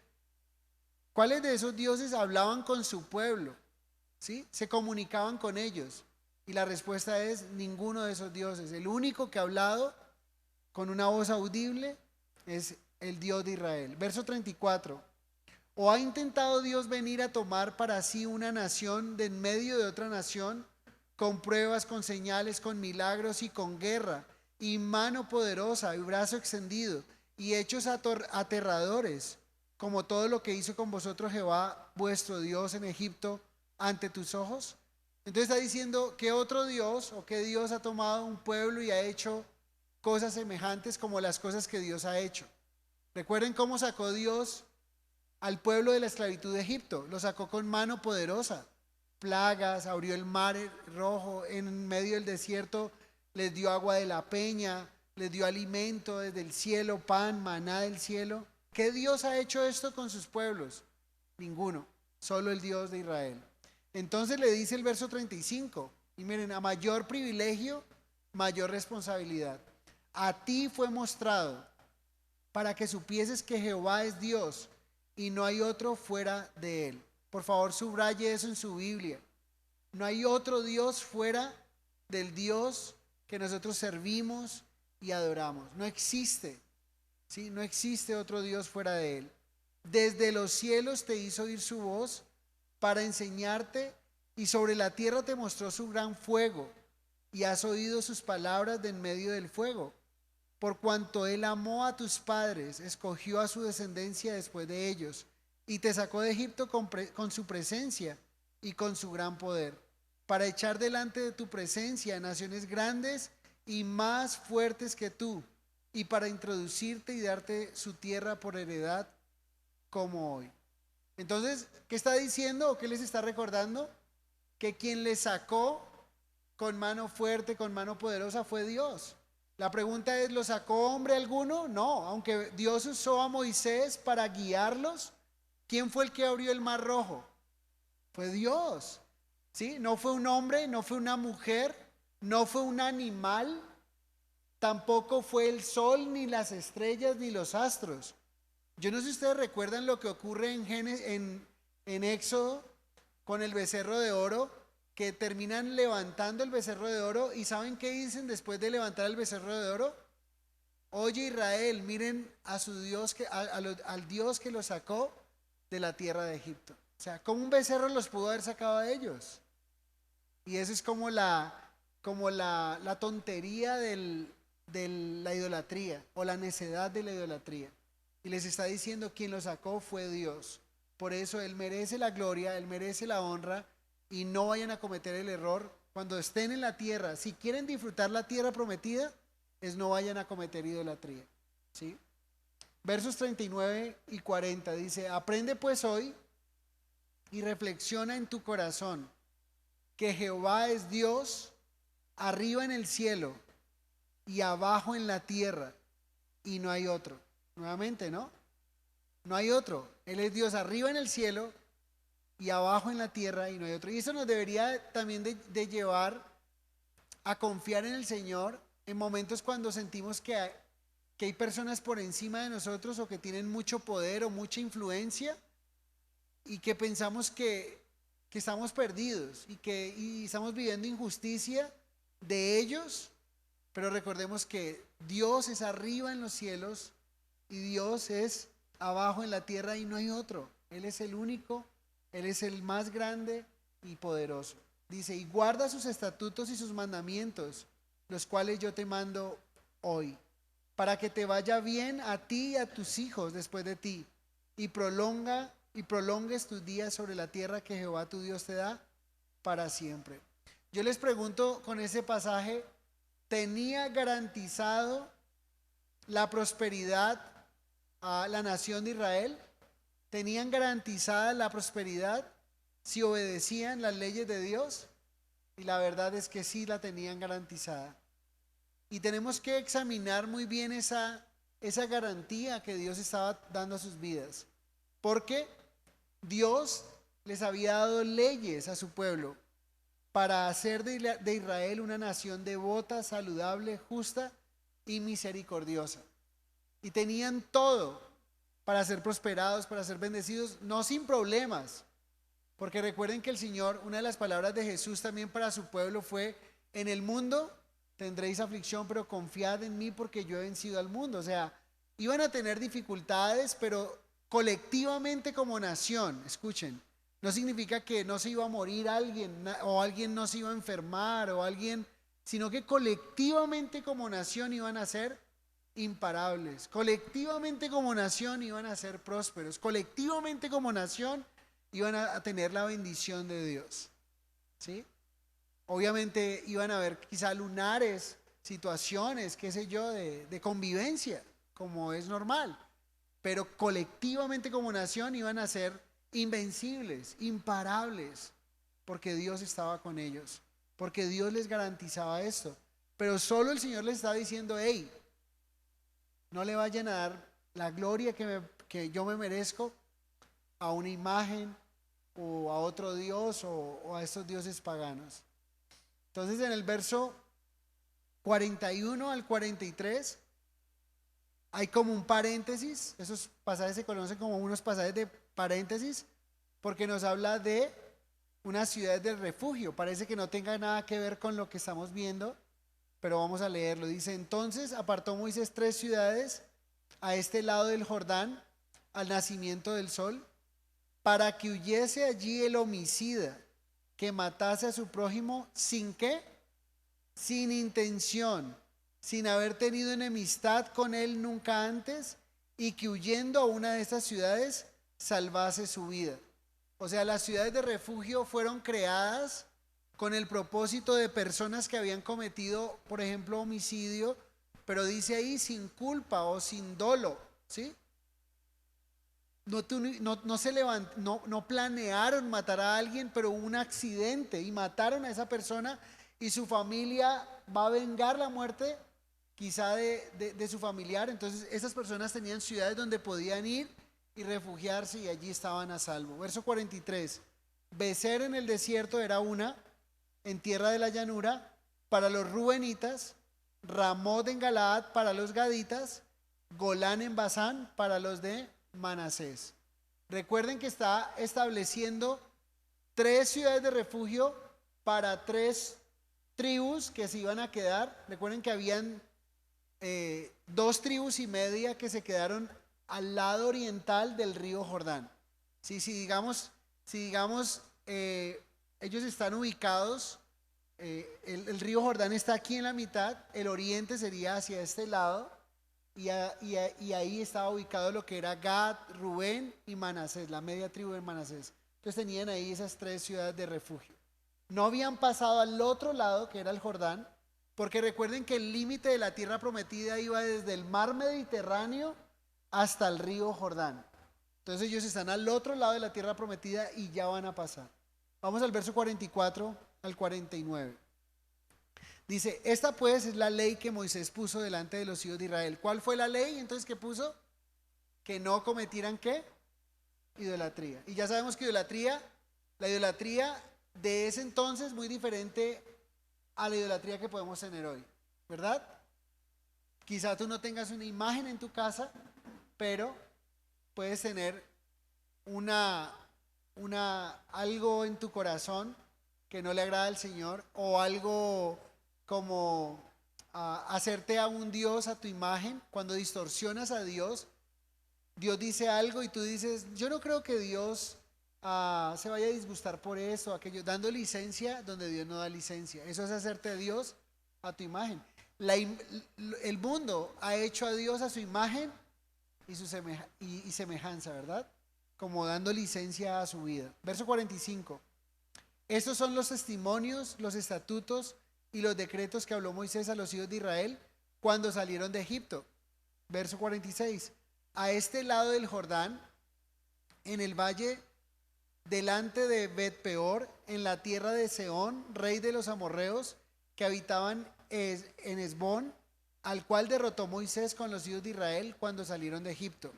cuáles de esos dioses hablaban con su pueblo? ¿Sí? Se comunicaban con ellos. Y la respuesta es: ninguno de esos dioses. El único que ha hablado con una voz audible, es el Dios de Israel. Verso 34. ¿O ha intentado Dios venir a tomar para sí una nación de en medio de otra nación, con pruebas, con señales, con milagros y con guerra, y mano poderosa y brazo extendido, y hechos aterradores, como todo lo que hizo con vosotros Jehová, vuestro Dios en Egipto, ante tus ojos? Entonces está diciendo que otro Dios o que Dios ha tomado un pueblo y ha hecho cosas semejantes como las cosas que Dios ha hecho. Recuerden cómo sacó Dios al pueblo de la esclavitud de Egipto. Lo sacó con mano poderosa, plagas, abrió el mar rojo, en medio del desierto les dio agua de la peña, les dio alimento desde el cielo, pan, maná del cielo. ¿Qué Dios ha hecho esto con sus pueblos? Ninguno, solo el Dios de Israel. Entonces le dice el verso 35, y miren, a mayor privilegio, mayor responsabilidad. A ti fue mostrado para que supieses que Jehová es Dios y no hay otro fuera de él. Por favor, subraye eso en su Biblia. No hay otro Dios fuera del Dios que nosotros servimos y adoramos. No existe, ¿sí? No existe otro Dios fuera de él. Desde los cielos te hizo oír su voz para enseñarte, y sobre la tierra te mostró su gran fuego, y has oído sus palabras de en medio del fuego. Por cuanto él amó a tus padres, escogió a su descendencia después de ellos, y te sacó de Egipto con su presencia y con su gran poder, para echar delante de tu presencia naciones grandes y más fuertes que tú, y para introducirte y darte su tierra por heredad, como hoy. Entonces, ¿qué está diciendo o qué les está recordando? Que quien les sacó con mano fuerte, con mano poderosa, fue Dios. La pregunta es, ¿lo sacó hombre alguno? No, aunque Dios usó a Moisés para guiarlos, ¿quién fue el que abrió el mar rojo? Fue Dios, ¿sí? No fue un hombre, no fue una mujer, no fue un animal, tampoco fue el sol, ni las estrellas, ni los astros. Yo no sé si ustedes recuerdan lo que ocurre en Éxodo con el becerro de oro, que terminan levantando el becerro de oro, y ¿saben qué dicen después de levantar el becerro de oro? Oye Israel, miren a su Dios, al Dios que los sacó de la tierra de Egipto. O sea, ¿cómo un becerro los pudo haber sacado a ellos? Y eso es como la tontería de la idolatría, o la necedad de la idolatría. Y les está diciendo, quien lo sacó fue Dios. Por eso Él merece la gloria, Él merece la honra, y no vayan a cometer el error cuando estén en la tierra. Si quieren disfrutar la tierra prometida, no vayan a cometer idolatría, ¿sí? Versos 39 y 40 dice, aprende pues hoy y reflexiona en tu corazón que Jehová es Dios arriba en el cielo y abajo en la tierra, y no hay otro. Nuevamente, ¿no? No hay otro. Él es Dios arriba en el cielo y abajo en la tierra, y no hay otro. Y eso nos debería también de llevar a confiar en el Señor en momentos cuando sentimos que hay personas por encima de nosotros, o que tienen mucho poder o mucha influencia, y que pensamos que estamos perdidos y estamos viviendo injusticia de ellos. Pero recordemos que Dios es arriba en los cielos y Dios es abajo en la tierra, y no hay otro. Él es el único, Él es el más grande y poderoso. Dice, y guarda sus estatutos y sus mandamientos, los cuales yo te mando hoy, para que te vaya bien a ti y a tus hijos después de ti, y prolongues tus días sobre la tierra que Jehová tu Dios te da para siempre. Yo les pregunto, con ese pasaje, ¿tenía garantizado la prosperidad a la nación de Israel? ¿Tenían garantizada la prosperidad si obedecían las leyes de Dios? Y la verdad es que sí la tenían garantizada. Y tenemos que examinar muy bien esa garantía que Dios estaba dando a sus vidas, porque Dios les había dado leyes a su pueblo para hacer de Israel una nación devota, saludable, justa y misericordiosa. Y tenían todo para ser prosperados, para ser bendecidos, no sin problemas. Porque recuerden que el Señor, una de las palabras de Jesús también para su pueblo fue, en el mundo tendréis aflicción, pero confiad en mí porque yo he vencido al mundo. O sea, iban a tener dificultades, pero colectivamente como nación, escuchen, no significa que no se iba a morir alguien o alguien no se iba a enfermar o alguien, sino que colectivamente como nación iban a ser imparables, colectivamente como nación iban a ser prósperos, colectivamente como nación iban a tener la bendición de Dios, ¿sí? Obviamente iban a haber quizá lunares, situaciones, qué sé yo, de convivencia, como es normal, pero colectivamente como nación iban a ser invencibles, imparables, porque Dios estaba con ellos, porque Dios les garantizaba esto. Pero solo el Señor les está diciendo, hey, no le vayan a dar la gloria que yo me merezco a una imagen o a otro Dios o a estos dioses paganos. Entonces en el verso 41 al 43 hay como un paréntesis, esos pasajes se conocen como unos pasajes de paréntesis, porque nos habla de una ciudad de refugio. Parece que no tenga nada que ver con lo que estamos viendo, pero vamos a leerlo. Dice, entonces apartó Moisés 3 ciudades a este lado del Jordán, al nacimiento del sol, para que huyese allí el homicida, que matase a su prójimo sin qué, sin intención, sin haber tenido enemistad con él nunca antes, y que huyendo a una de estas ciudades salvase su vida. O sea, las ciudades de refugio fueron creadas con el propósito de personas que habían cometido, por ejemplo, homicidio, pero dice ahí sin culpa o sin dolo, ¿sí? No planearon matar a alguien, pero hubo un accidente y mataron a esa persona y su familia va a vengar la muerte quizá de su familiar. Entonces esas personas tenían ciudades donde podían ir y refugiarse y allí estaban a salvo. Verso 43. Becer en el desierto era una, en tierra de la llanura, para los rubenitas, Ramot en Galaad para los gaditas, Golán en Basán para los de Manasés. Recuerden que está estableciendo 3 ciudades de refugio para 3 tribus que se iban a quedar. Recuerden que habían 2 tribus y media que se quedaron al lado oriental del río Jordán. Si digamos, ellos están ubicados, el río Jordán está aquí en la mitad, el oriente sería hacia este lado, y ahí estaba ubicado lo que era Gad, Rubén y Manasés, la media tribu de Manasés. Entonces tenían ahí esas 3 ciudades de refugio. No habían pasado al otro lado, que era el Jordán, porque recuerden que el límite de la tierra prometida iba desde el mar Mediterráneo hasta el río Jordán. Entonces ellos están al otro lado de la tierra prometida y ya van a pasar. Vamos al verso 44 al 49. Dice, esta pues es la ley que Moisés puso delante de los hijos de Israel. ¿Cuál fue la ley entonces que puso? Que no cometieran ¿qué? Idolatría. Y ya sabemos que la idolatría de ese entonces muy diferente a la idolatría que podemos tener hoy, ¿verdad? Quizá tú no tengas una imagen en tu casa, pero puedes tener algo en tu corazón que no le agrada al Señor, o algo como hacerte a un Dios a tu imagen. Cuando distorsionas a Dios, Dios dice algo y tú dices, yo no creo que Dios se vaya a disgustar por eso o aquello, dando licencia donde Dios no da licencia. Eso es hacerte a Dios a tu imagen. El mundo ha hecho a Dios a su imagen y semejanza, ¿verdad? Como dando licencia a su vida. Verso 45. Estos son los testimonios, los estatutos y los decretos que habló Moisés a los hijos de Israel cuando salieron de Egipto. Verso 46. A este lado del Jordán, en el valle delante de Bet-peor, en la tierra de Sehón, rey de los amorreos, que habitaban en Hesbón, al cual derrotó Moisés con los hijos de Israel cuando salieron de Egipto.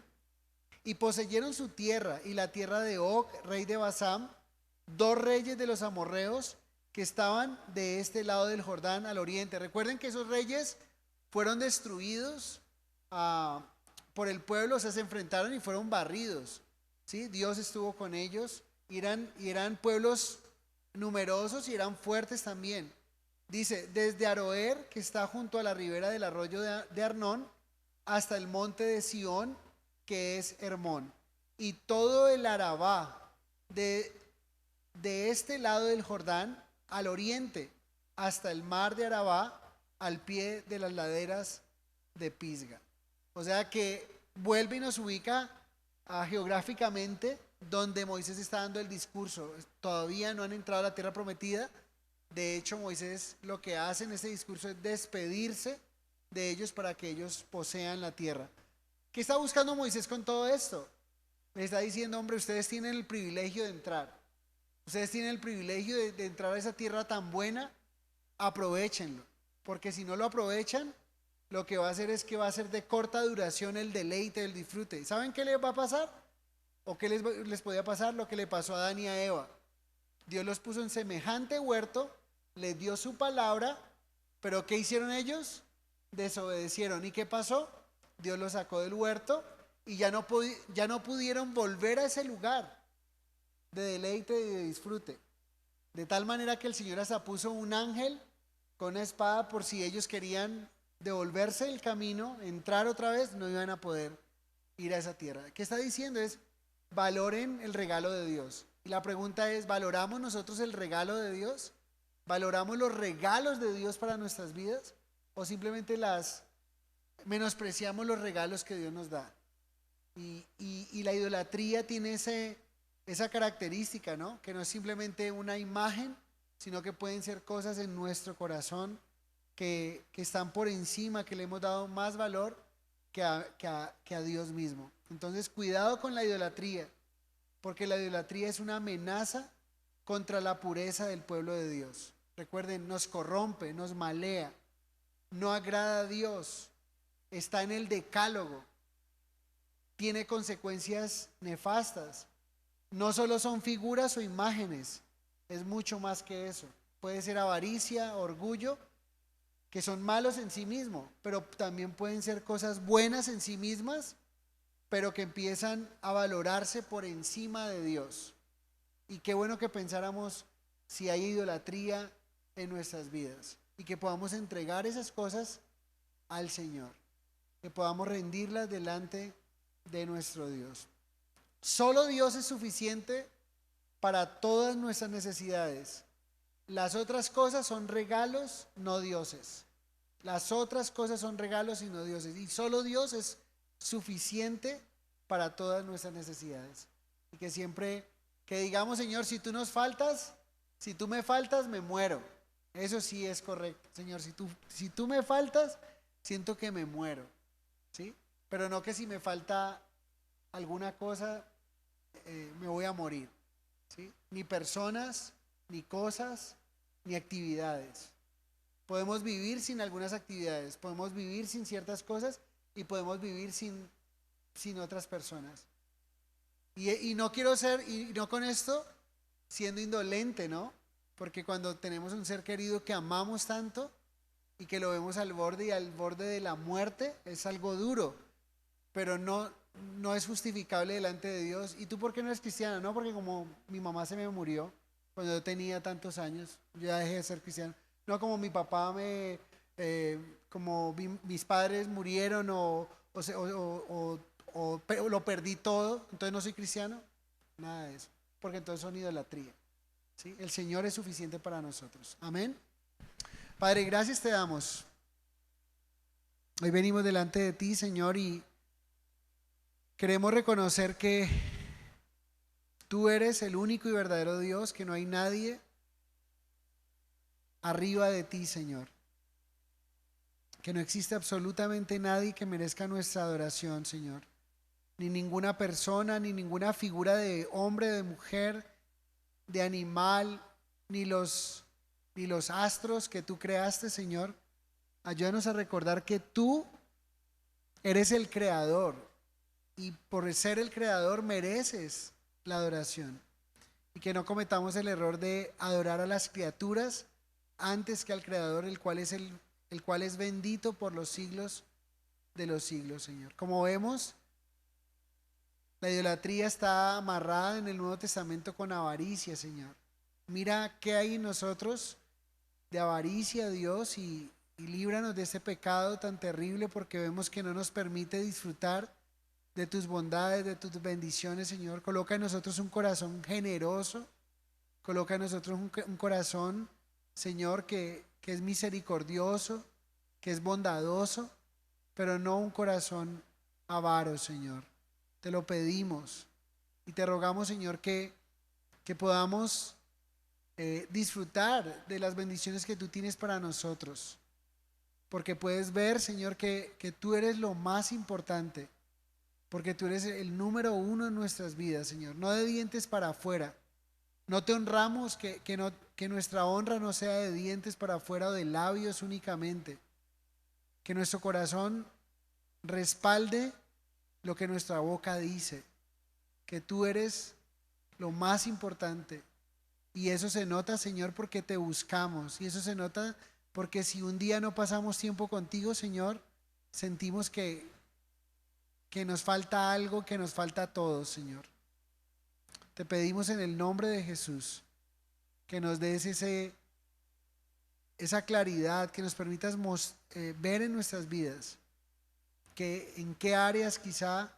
Y poseyeron su tierra y la tierra de Og, rey de Basán, 2 reyes de los amorreos que estaban de este lado del Jordán al oriente. Recuerden que esos reyes fueron destruidos por el pueblo, o sea, se enfrentaron y fueron barridos, ¿sí? Dios estuvo con ellos, y eran pueblos numerosos y eran fuertes también. Dice, desde Aroer, que está junto a la ribera del arroyo de Arnón, hasta el monte de Sión, que es Hermón, y todo el Arabá, de este lado del Jordán, al oriente, hasta el mar de Arabá, al pie de las laderas de Pisga. O sea que vuelve y nos ubica geográficamente donde Moisés está dando el discurso. Todavía no han entrado a la tierra prometida. De hecho, Moisés lo que hace en este discurso es despedirse de ellos para que ellos posean la tierra. ¿Qué está buscando Moisés con todo esto? Le está diciendo, hombre, ustedes tienen el privilegio de entrar. Ustedes tienen el privilegio de entrar a esa tierra tan buena. Aprovechenlo. Porque si no lo aprovechan, lo que va a hacer es que va a ser de corta duración el deleite, el disfrute. ¿Saben qué les va a pasar? ¿O qué les podía pasar? Lo que le pasó a Adán y a Eva. Dios los puso en semejante huerto, les dio su palabra, pero ¿qué hicieron ellos? Desobedecieron. ¿Y qué pasó? Dios los sacó del huerto y ya no pudieron volver a ese lugar de deleite y de disfrute. De tal manera que el Señor hasta puso un ángel con una espada por si ellos querían devolverse el camino, entrar otra vez, no iban a poder ir a esa tierra. ¿Qué está diciendo? Es, valoren el regalo de Dios. Y la pregunta es, ¿valoramos nosotros el regalo de Dios? ¿Valoramos los regalos de Dios para nuestras vidas? ¿O simplemente menospreciamos los regalos que Dios nos da? Y la idolatría tiene esa característica, ¿no? Que no es simplemente una imagen, sino que pueden ser cosas en nuestro corazón que están por encima, que le hemos dado más valor que a Dios mismo. Entonces, cuidado con la idolatría, porque la idolatría es una amenaza contra la pureza del pueblo de Dios. Recuerden, nos corrompe, nos malea, no agrada a Dios, está en el decálogo, tiene consecuencias nefastas. No solo son figuras o imágenes, es mucho más que eso. Puede ser avaricia, orgullo, que son malos en sí mismos, pero también pueden ser cosas buenas en sí mismas, pero que empiezan a valorarse por encima de Dios. Y qué bueno que pensáramos si hay idolatría en nuestras vidas y que podamos entregar esas cosas al Señor, que podamos rendirlas delante de nuestro Dios. Solo Dios es suficiente para todas nuestras necesidades. Las otras cosas son regalos, no dioses. Las otras cosas son regalos y no dioses. Y solo Dios es suficiente para todas nuestras necesidades. Y que siempre, que digamos, Señor, si tú nos faltas, si tú me faltas, me muero. Eso sí es correcto. Señor, si tú me faltas, siento que me muero. ¿Sí? Pero no que si me falta alguna cosa, me voy a morir. ¿Sí? Ni personas, ni cosas, ni actividades. Podemos vivir sin algunas actividades, podemos vivir sin ciertas cosas y podemos vivir sin otras personas. Y no quiero ser, y no con esto, siendo indolente, ¿no? Porque cuando tenemos un ser querido que amamos tanto y que lo vemos al borde y al borde de la muerte, es algo duro, pero no es justificable delante de Dios. ¿Y tú por qué no eres cristiana? No, porque como mi mamá se me murió cuando yo tenía tantos años, yo ya dejé de ser cristiano. No, como mi papá mis padres murieron o lo perdí todo, entonces no soy cristiano. Nada de eso, porque entonces son idolatría. ¿Sí? El Señor es suficiente para nosotros. Amén. Padre, gracias te damos. Hoy venimos delante de ti, Señor, y queremos reconocer que tú eres el único y verdadero Dios, que no hay nadie arriba de ti, Señor. Que no existe absolutamente nadie que merezca nuestra adoración, Señor. Ni ninguna persona, ni ninguna figura de hombre, de mujer, de animal, ni los astros que tú creaste, Señor. Ayúdanos a recordar que tú eres el creador y por ser el creador mereces la adoración. Y que no cometamos el error de adorar a las criaturas antes que al creador, el cual es bendito por los siglos de los siglos, Señor. Como vemos, la idolatría está amarrada en el Nuevo Testamento con avaricia, Señor. Mira qué hay en nosotros de avaricia, Dios, y líbranos de ese pecado tan terrible, porque vemos que no nos permite disfrutar de tus bondades, de tus bendiciones, Señor. Coloca en nosotros un corazón generoso, coloca en nosotros un corazón, Señor, que es misericordioso, que es bondadoso, pero no un corazón avaro, Señor. Te lo pedimos y te rogamos, Señor, que podamos disfrutar de las bendiciones que tú tienes para nosotros, porque puedes ver, Señor, que tú eres lo más importante, porque tú eres el número uno en nuestras vidas, Señor, no de dientes para afuera. No te honramos, que nuestra honra no sea de dientes para afuera o de labios únicamente, que nuestro corazón respalde lo que nuestra boca dice, que tú eres lo más importante. Y eso se nota, Señor, porque te buscamos. Y eso se nota porque si un día no pasamos tiempo contigo, Señor, sentimos que nos falta algo, que nos falta todo, Señor. Te pedimos en el nombre de Jesús que nos des esa claridad, que nos permitas ver en nuestras vidas que en qué áreas quizá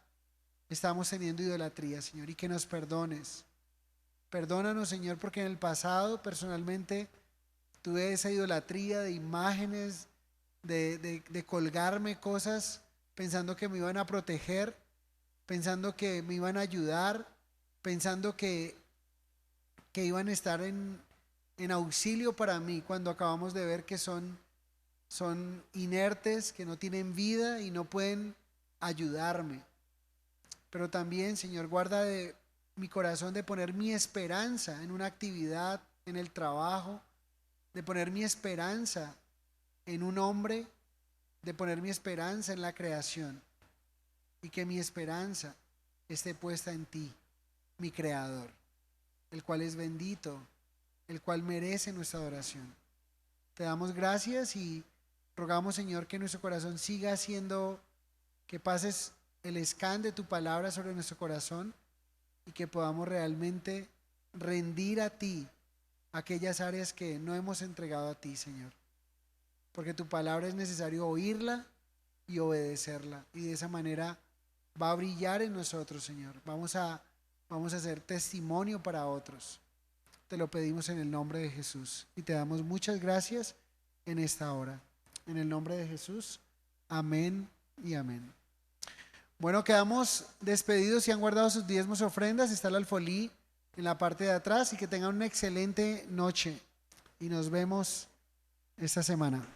estamos teniendo idolatría, Señor, y que nos perdones. Perdónanos, Señor, porque en el pasado personalmente tuve esa idolatría de imágenes, de colgarme cosas pensando que me iban a proteger, pensando que me iban a ayudar, pensando que iban a estar en auxilio para mí, cuando acabamos de ver que son inertes, que no tienen vida y no pueden ayudarme. Pero también, Señor, guarda de mi corazón de poner mi esperanza en una actividad, en el trabajo, de poner mi esperanza en un hombre, de poner mi esperanza en la creación, y que mi esperanza esté puesta en ti, mi Creador, el cual es bendito, el cual merece nuestra adoración. Te damos gracias y rogamos, Señor, que nuestro corazón siga haciendo, que pases el scan de tu palabra sobre nuestro corazón y que podamos realmente rendir a ti aquellas áreas que no hemos entregado a ti, Señor. Porque tu palabra es necesario oírla y obedecerla, y de esa manera va a brillar en nosotros, Señor. Vamos a ser testimonio para otros. Te lo pedimos en el nombre de Jesús y te damos muchas gracias en esta hora. En el nombre de Jesús, amén y amén. Bueno, quedamos despedidos. Si han guardado sus diezmos y ofrendas, está el alfolí en la parte de atrás, y que tengan una excelente noche y nos vemos esta semana.